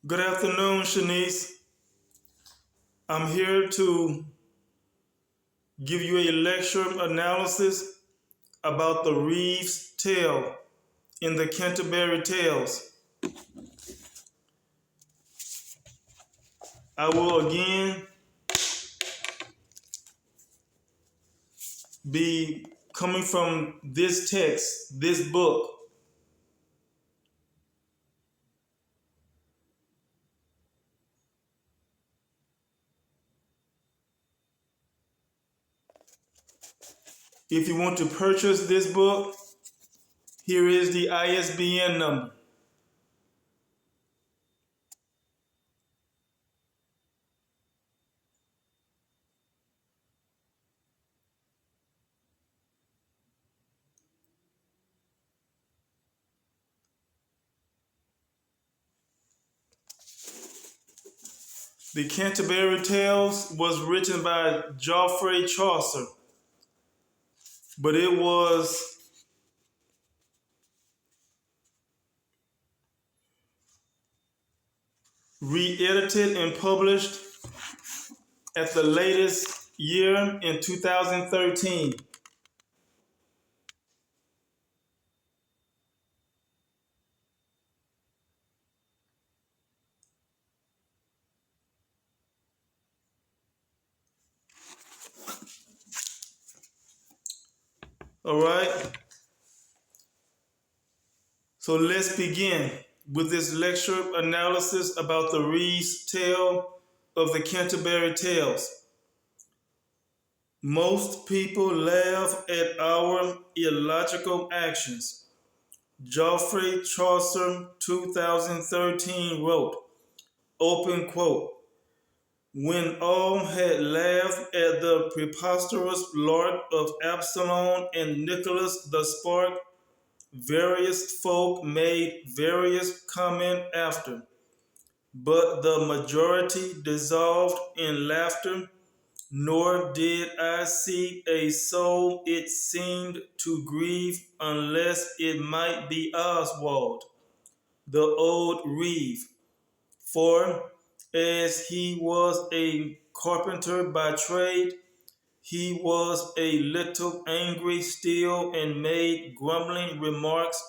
Good afternoon, Shanice. I'm here to give you a lecture analysis about the Reeve's tale in the Canterbury Tales. I will again be coming from this text, this book. If you want to purchase this book, here is the ISBN number. The Canterbury Tales was written by Geoffrey Chaucer, but it was re-edited and published at the latest year in 2013. All right. So let's begin with this lecture analysis about the Reeve's tale of the Canterbury Tales. Most people laugh at our illogical actions. Geoffrey Chaucer, 2013, wrote, open quote, when all had laughed at the preposterous lark of Absalom and Nicholas the Spark, various folk made various comment after, but the majority dissolved in laughter, nor did I see a soul it seemed to grieve unless it might be Oswald, the old Reeve. For as he was a carpenter by trade, he was a little angry still and made grumbling remarks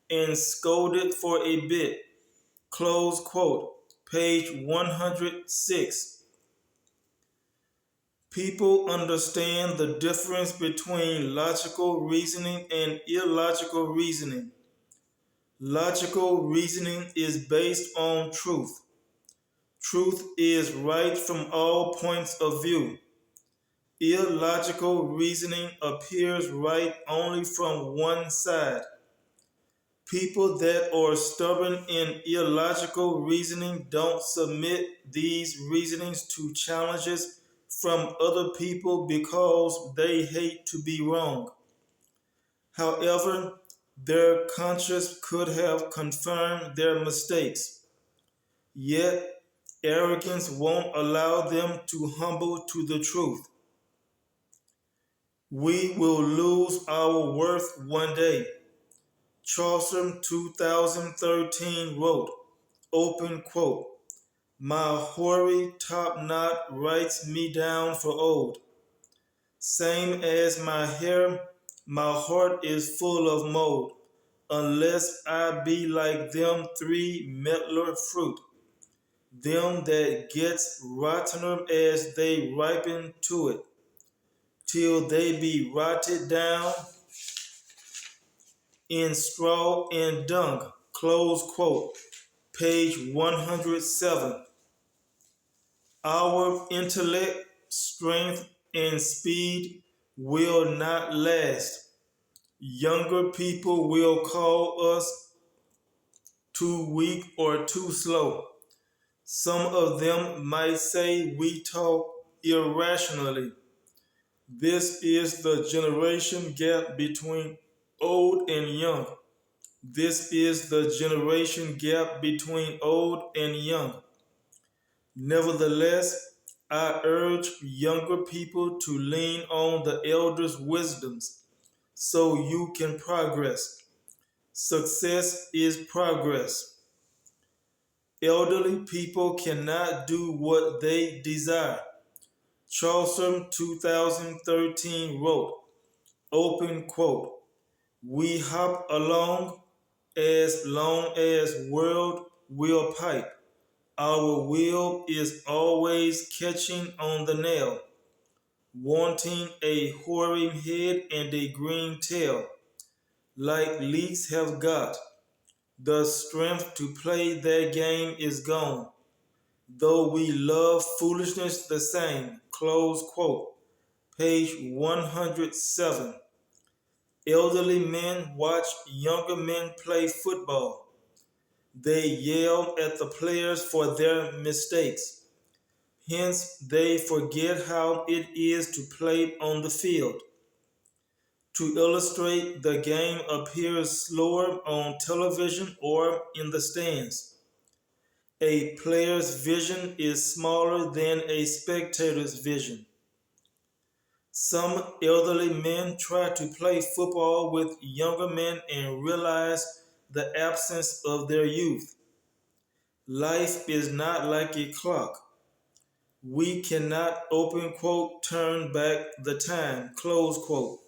and scolded for a bit. Close quote. Page 106. People understand the difference between logical reasoning and illogical reasoning. Logical reasoning is based on truth. Truth is right from all points of view. Illogical reasoning appears right only from one side. People that are stubborn in illogical reasoning don't submit these reasonings to challenges from other people because they hate to be wrong. However, their conscience could have confirmed their mistakes. Yet, arrogance won't allow them to humble to the truth. We will lose our worth one day. Chaucer, 2013, wrote, open quote, my hoary top knot writes me down for old. Same as my hair, my heart is full of mold, unless I be like them three medlar fruit, them that gets rottener as they ripen to it, till they be rotted down in straw and dung. Close quote. Page 107. Our intellect, strength, and speed will not last. Younger people will call us too weak or too slow. Some of them might say we talk irrationally. This is the generation gap between old and young. This is the generation gap between old and young. Nevertheless, I urge younger people to lean on the elders' wisdoms so you can progress. Success is progress. Elderly people cannot do what they desire. Chaucer 2013 wrote, open quote, we hop along as long as world will pipe. Our will is always catching on the nail, wanting a hoary head and a green tail, like leaks have got. The strength to play that game is gone, though we love foolishness the same. Close quote. Page 107. Elderly men watch younger men play football. They yell at the players for their mistakes. Hence, they forget how it is to play on the field. To illustrate, the game appears slower on television or in the stands. A player's vision is smaller than a spectator's vision. Some elderly men try to play football with younger men and realize the absence of their youth. Life is not like a clock. We cannot, open quote, turn back the time, close quote.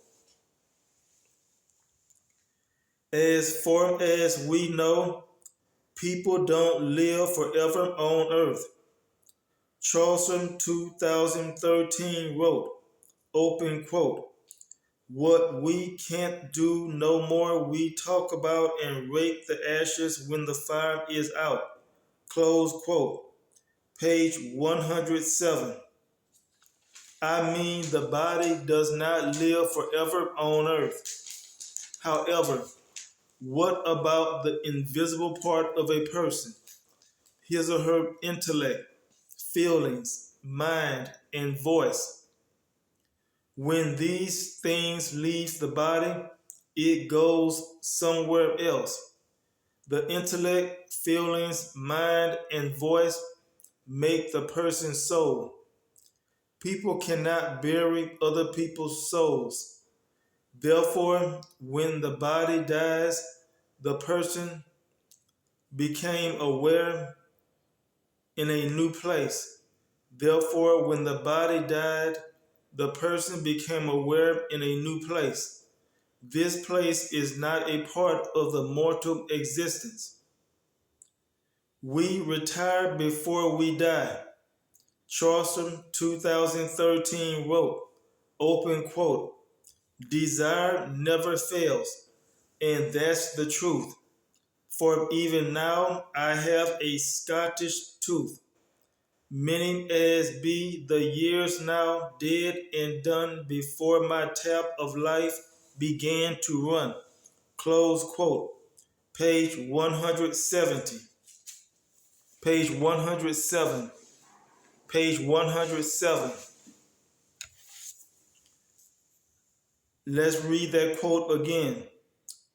As far as we know, people don't live forever on earth. Chaucer 2013 wrote, open quote, what we can't do no more we talk about and rake the ashes when the fire is out. Close quote. Page 107. I mean, the body does not live forever on earth. However, what about the invisible part of a person? His or her intellect, feelings, mind, and voice. When these things leave the body, it goes somewhere else. The intellect, feelings, mind, and voice make the person's soul. People cannot bury other people's souls. Therefore, when the body dies, the person became aware in a new place. Therefore, when the body died, the person became aware in a new place. This place is not a part of the mortal existence. We retire before we die. Chaucer 2013 wrote, open quote, desire never fails, and that's the truth. For even now I have a Scottish tooth. Many as be the years now dead and done before my tap of life began to run. Close quote. Page 170. Page 107. Page 107. Let's read that quote again.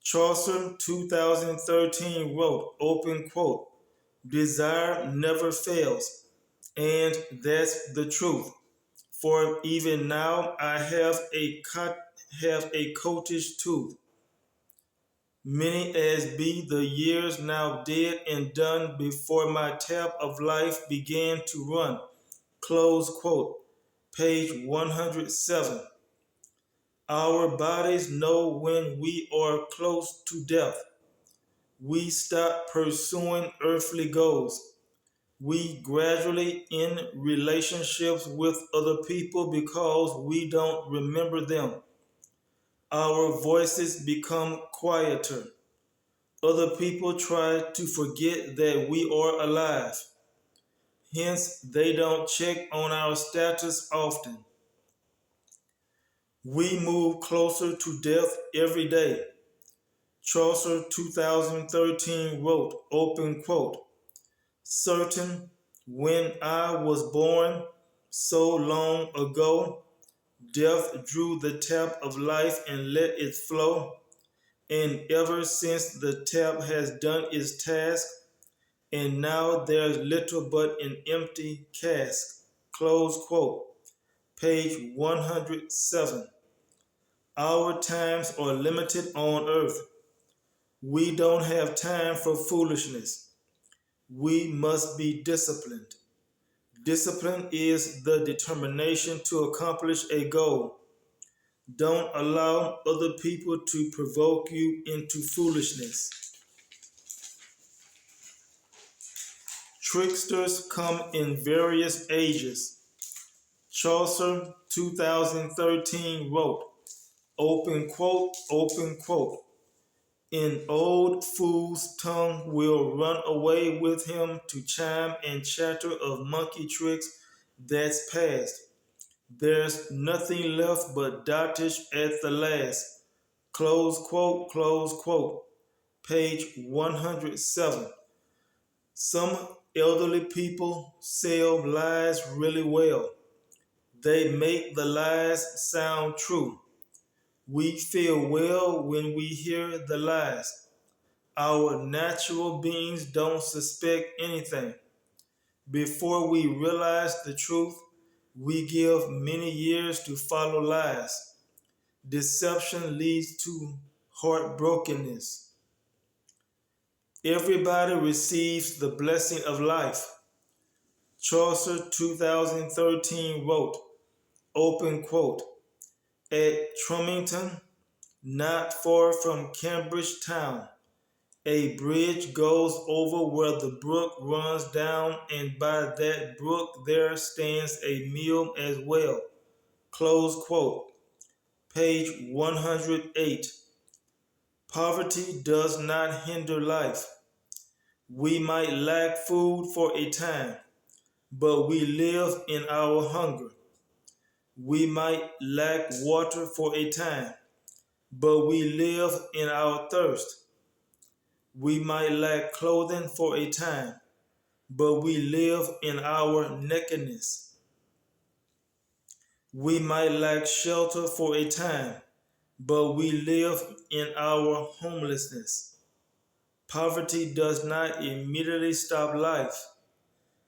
Chaucer 2013 wrote, open quote, desire never fails, and that's the truth. For even now I have a coatish tooth. Many as be the years now dead and done before my tap of life began to run. Close quote. Page 107. Our bodies know when we are close to death. We stop pursuing earthly goals. We gradually end relationships with other people because we don't remember them. Our voices become quieter. Other people try to forget that we are alive. Hence, they don't check on our status often. We move closer to death every day. Chaucer 2013 wrote, open quote, certain when I was born so long ago, death drew the tap of life and let it flow, and ever since the tap has done its task, and now there's little but an empty cask. Close quote. Page 107. Our times are limited on earth. We don't have time for foolishness. We must be disciplined. Discipline is the determination to accomplish a goal. Don't allow other people to provoke you into foolishness. Tricksters come in various ages. Chaucer, 2013, wrote, open quote, an old fool's tongue will run away with him to chime and chatter of monkey tricks that's past. There's nothing left but dotage at the last. Close quote. Page 107. Some elderly people sell lies really well. They make the lies sound true. We feel well when we hear the lies. Our natural beings don't suspect anything. Before we realize the truth, we give many years to follow lies. Deception leads to heartbrokenness. Everybody receives the blessing of life. Chaucer, 2013, wrote, open quote, at Trumpington, not far from Cambridge town, a bridge goes over where the brook runs down, and by that brook there stands a mill as well. Close quote. Page 108. Poverty does not hinder life. We might lack food for a time, but we live in our hunger. We might lack water for a time, but we live in our thirst. We might lack clothing for a time, but we live in our nakedness. We might lack shelter for a time, but we live in our homelessness. Poverty does not immediately stop life.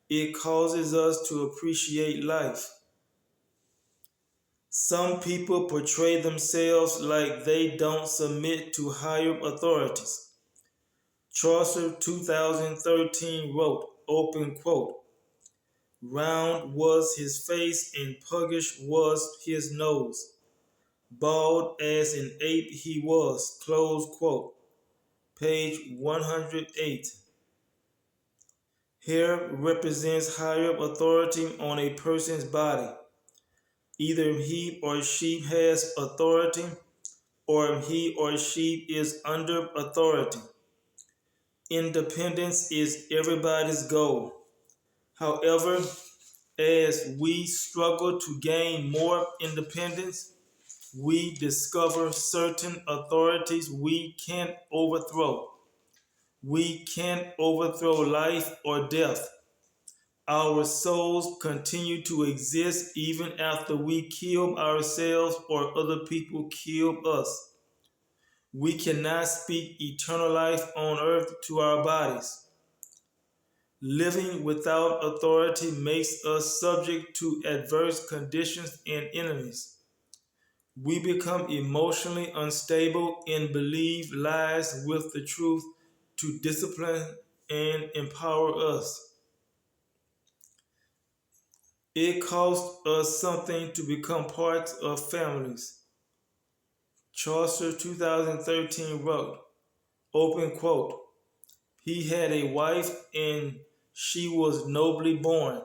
It causes us to appreciate life. Some people portray themselves like they don't submit to higher authorities. Chaucer, 2013, wrote, open quote, round was his face and puggish was his nose. Bald as an ape he was, close quote. Page 108. Hair represents higher authority on a person's body. Either he or she has authority, or he or she is under authority. Independence is everybody's goal. However, as we struggle to gain more independence, we discover certain authorities we can't overthrow. We can't overthrow life or death. Our souls continue to exist even after we kill ourselves or other people kill us. We cannot speak eternal life on earth to our bodies. Living without authority makes us subject to adverse conditions and enemies. We become emotionally unstable and believe lies with the truth to discipline and empower us. It costs us something to become parts of families. Chaucer, 2013, wrote, open quote, he had a wife and she was nobly born.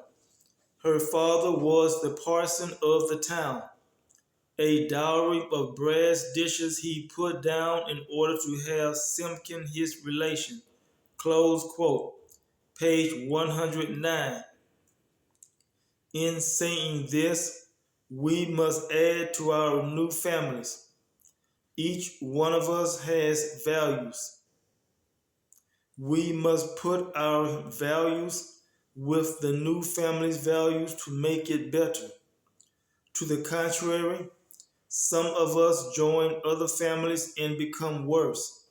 Her father was the parson of the town. A dowry of brass dishes he put down in order to have Simpkin his relation. Close quote. Page 109. In saying this, we must add to our new families. Each one of us has values. We must put our values with the new family's values to make it better. To the contrary, some of us join other families and become worse.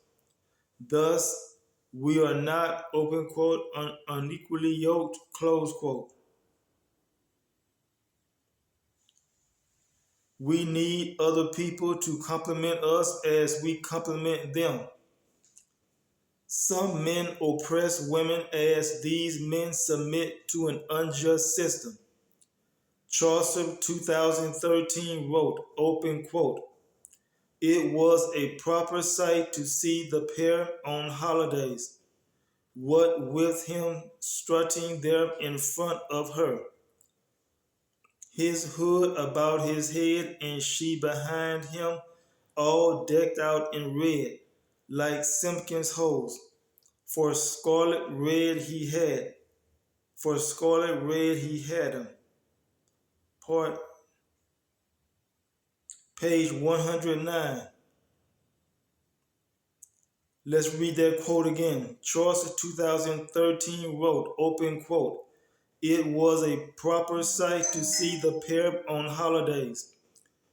Thus, we are not, open quote, unequally yoked, close quote. We need other people to compliment us as we compliment them. Some men oppress women as these men submit to an unjust system. Chaucer 2013 wrote, open quote, "It was a proper sight to see the pair on holidays, what with him strutting there in front of her, his hood about his head and she behind him, all decked out in red, like Simpkins' hose. For scarlet red he had, for scarlet red he had him." Part page 109. Let's read that quote again. Chaucer 2013 wrote, open quote, "It was a proper sight to see the pair on holidays,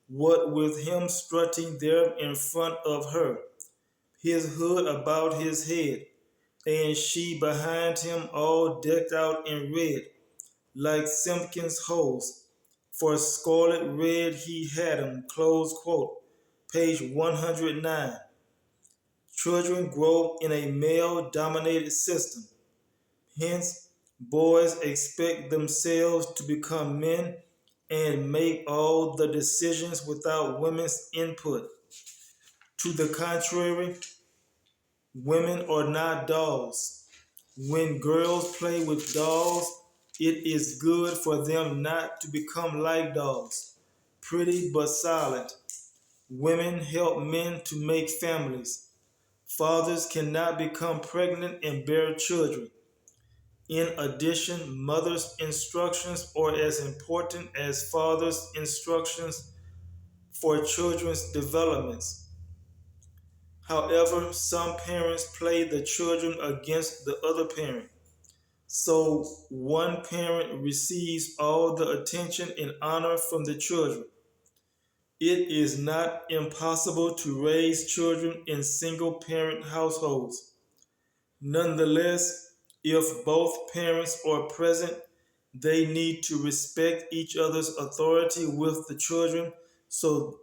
what with him strutting there in front of her, his hood about his head, and she behind him all decked out in red, like Simpkins' hose. For scarlet red he had him." Close quote. Page 109. Children grow in a male-dominated system. Hence, boys expect themselves to become men and make all the decisions without women's input. To the contrary, women are not dolls. When girls play with dolls, it is good for them not to become like dolls, pretty but silent. Women help men to make families. Fathers cannot become pregnant and bear children. In addition, mothers' instructions are as important as fathers' instructions for children's developments. However, some parents play the children against the other parent. So one parent receives all the attention and honor from the children. It is not impossible to raise children in single parent households. Nonetheless, if both parents are present, they need to respect each other's authority with the children so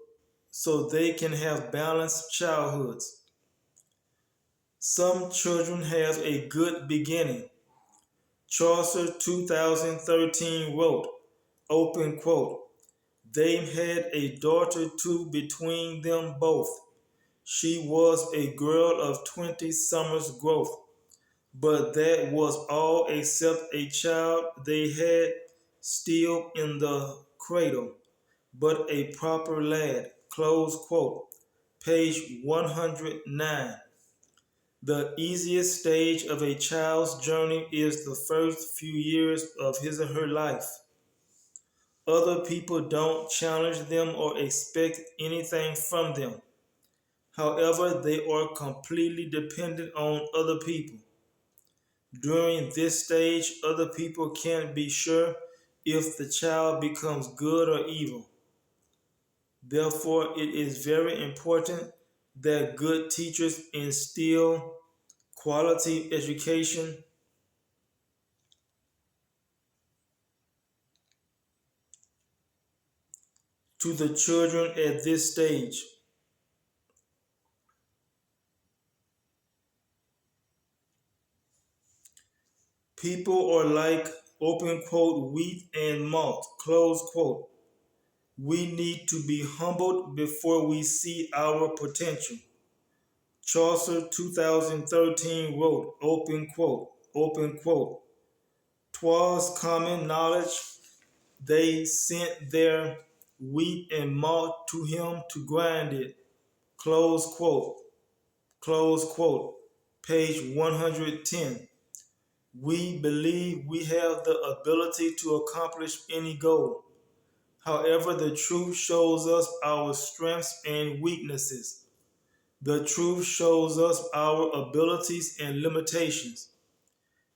they can have balanced childhoods. Some children have a good beginning. Chaucer 2013 wrote, open quote, "They had a daughter too between them both. She was a girl of 20 summers' growth, but that was all except a child they had still in the cradle, but a proper lad." Close quote. Page 109. The easiest stage of a child's journey is the first few years of his or her life. Other people don't challenge them or expect anything from them. However, they are completely dependent on other people. During this stage, other people can't be sure if the child becomes good or evil. Therefore, it is very important that good teachers instill quality education to the children at this stage. People are like, open quote, "wheat and malt," close quote. We need to be humbled before we see our potential. Chaucer 2013 wrote, open quote, "'Twas common knowledge they sent their wheat and malt to him to grind it." Close quote. Page 110. We believe we have the ability to accomplish any goal. However, the truth shows us our strengths and weaknesses. The truth shows us our abilities and limitations.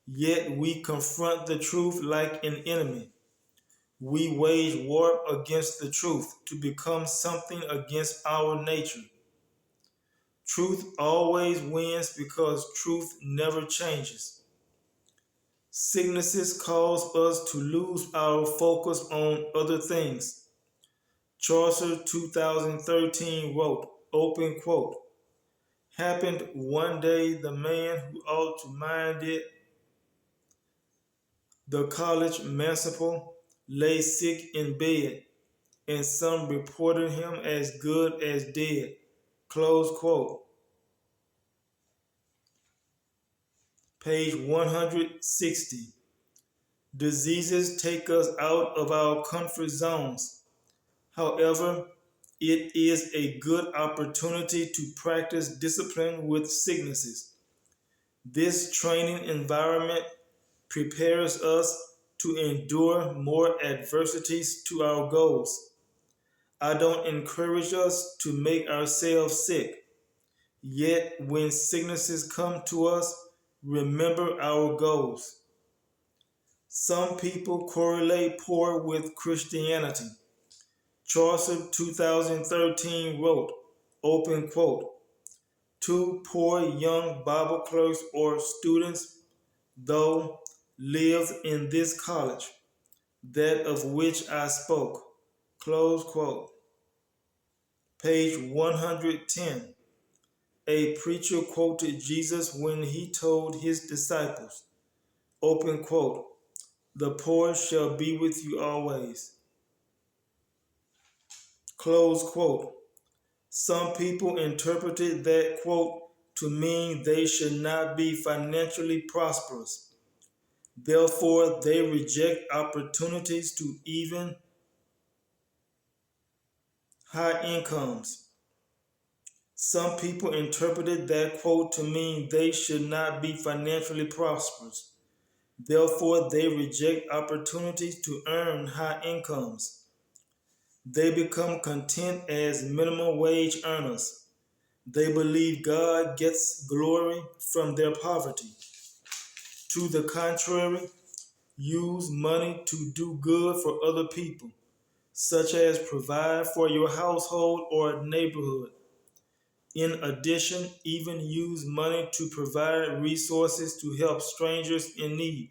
Yet we confront the truth like an enemy. We wage war against the truth to become something against our nature. Truth always wins because truth never changes. Sicknesses cause us to lose our focus on other things. Chaucer 2013 wrote, open quote, Happened one day the man who ought to mind it, the college manciple, lay sick in bed, and some reported him as good as dead. Close quote. Page 160. Diseases take us out of our comfort zones. However, it is a good opportunity to practice discipline with sicknesses. This training environment prepares us to endure more adversities to our goals. I don't encourage us to make ourselves sick. Yet, when sicknesses come to us, remember our goals. Some people correlate poor with Christianity. Chaucer 2013 wrote, open quote, two poor young Bible clerks or students, though, lived in this college, that of which I spoke. Close quote. Page 110. A preacher quoted Jesus when he told his disciples, open quote, the poor shall be with you always. Close quote. Some people interpreted that quote to mean they should not be financially prosperous. Therefore, they reject opportunities to even high incomes. Some people interpreted that quote to mean they should not be financially prosperous. Therefore, they reject opportunities to earn high incomes. They become content as minimum wage earners. They believe God gets glory from their poverty. To the contrary, use money to do good for other people, such as provide for your household or neighborhood. In addition, even use money to provide resources to help strangers in need.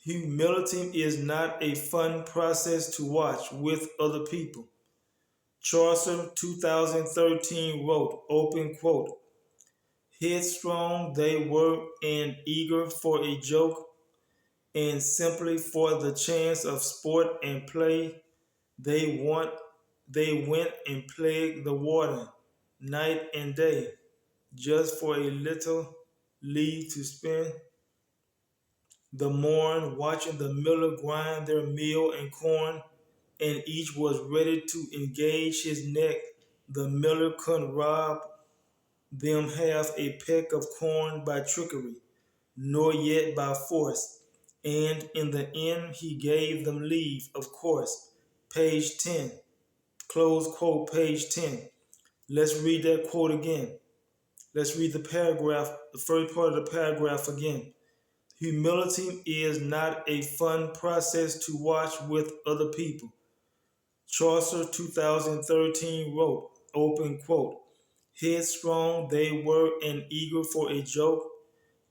Humility is not a fun process to watch with other people. Chaucer 2013 wrote, open quote, headstrong they were and eager for a joke, and simply for the chance of sport and play, they went and plagued the water night and day, just for a little leave to spend the morn watching the miller grind their meal and corn, and each was ready to engage his neck. The miller couldn't rob them half a peck of corn by trickery, nor yet by force, and in the end he gave them leave, of course. Page 10. Close quote, page 10. Let's read that quote again. Let's read the paragraph, the first part of the paragraph again. Humility is not a fun process to watch with other people. Chaucer 2013 wrote, open quote, headstrong they were and eager for a joke,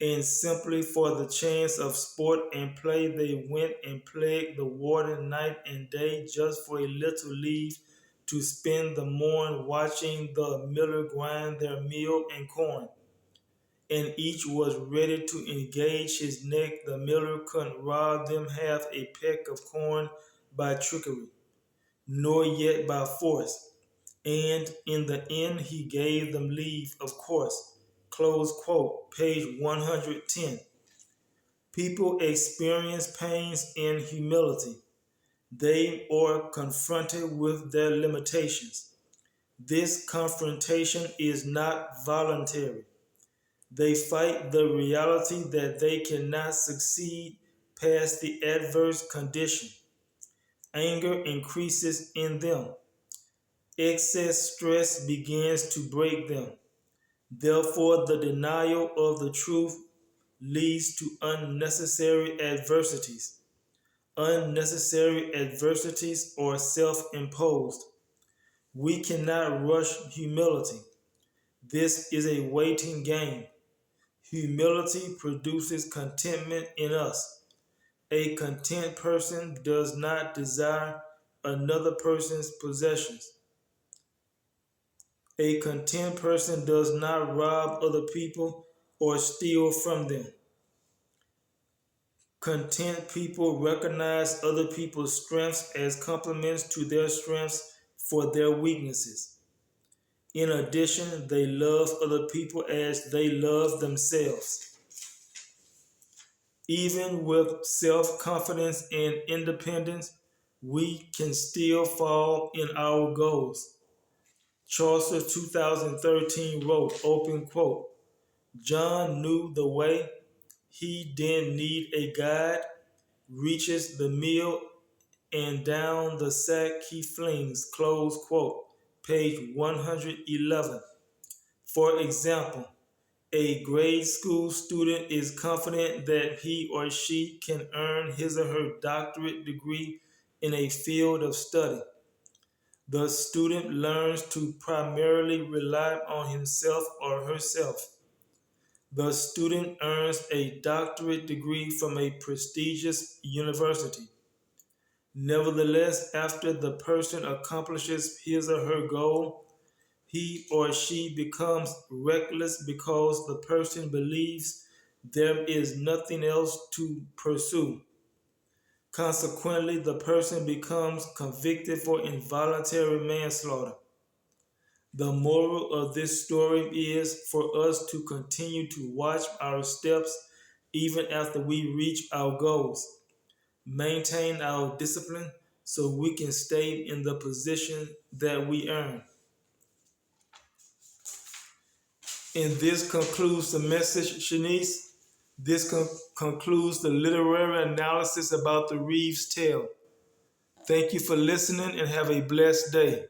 and simply for the chance of sport and play they went and plagued the water night and day just for a little leave to spend the morn watching the miller grind their meal and corn. And each was ready to engage his neck. The miller couldn't rob them half a peck of corn by trickery, nor yet by force. And in the end he gave them leave, of course. Close quote, page 110. People experience pains in humility. They are confronted with their limitations. This confrontation is not voluntary. They fight the reality that they cannot succeed past the adverse condition. Anger increases in them. Excess stress begins to break them. Therefore, the denial of the truth leads to unnecessary adversities. Unnecessary adversities are self-imposed. We cannot rush humility. This is a waiting game. Humility produces contentment in us. A content person does not desire another person's possessions. A content person does not rob other people or steal from them. Content people recognize other people's strengths as complements to their strengths for their weaknesses. In addition, they love other people as they love themselves. Even with self-confidence and independence, we can still fall in our goals. Chaucer 2013 wrote, open quote, John knew the way, he didn't need a guide, reaches the mill and down the sack he flings, close quote, page 111. For example, a grade school student is confident that he or she can earn his or her doctorate degree in a field of study. The student learns to primarily rely on himself or herself. The student earns a doctorate degree from a prestigious university. Nevertheless, after the person accomplishes his or her goal, he or she becomes reckless because the person believes there is nothing else to pursue. Consequently, the person becomes convicted for involuntary manslaughter. The moral of this story is for us to continue to watch our steps even after we reach our goals. Maintain our discipline so we can stay in the position that we earn. And this concludes the message, Shanice. This concludes the literary analysis about the Reeve's tale. Thank you for listening and have a blessed day.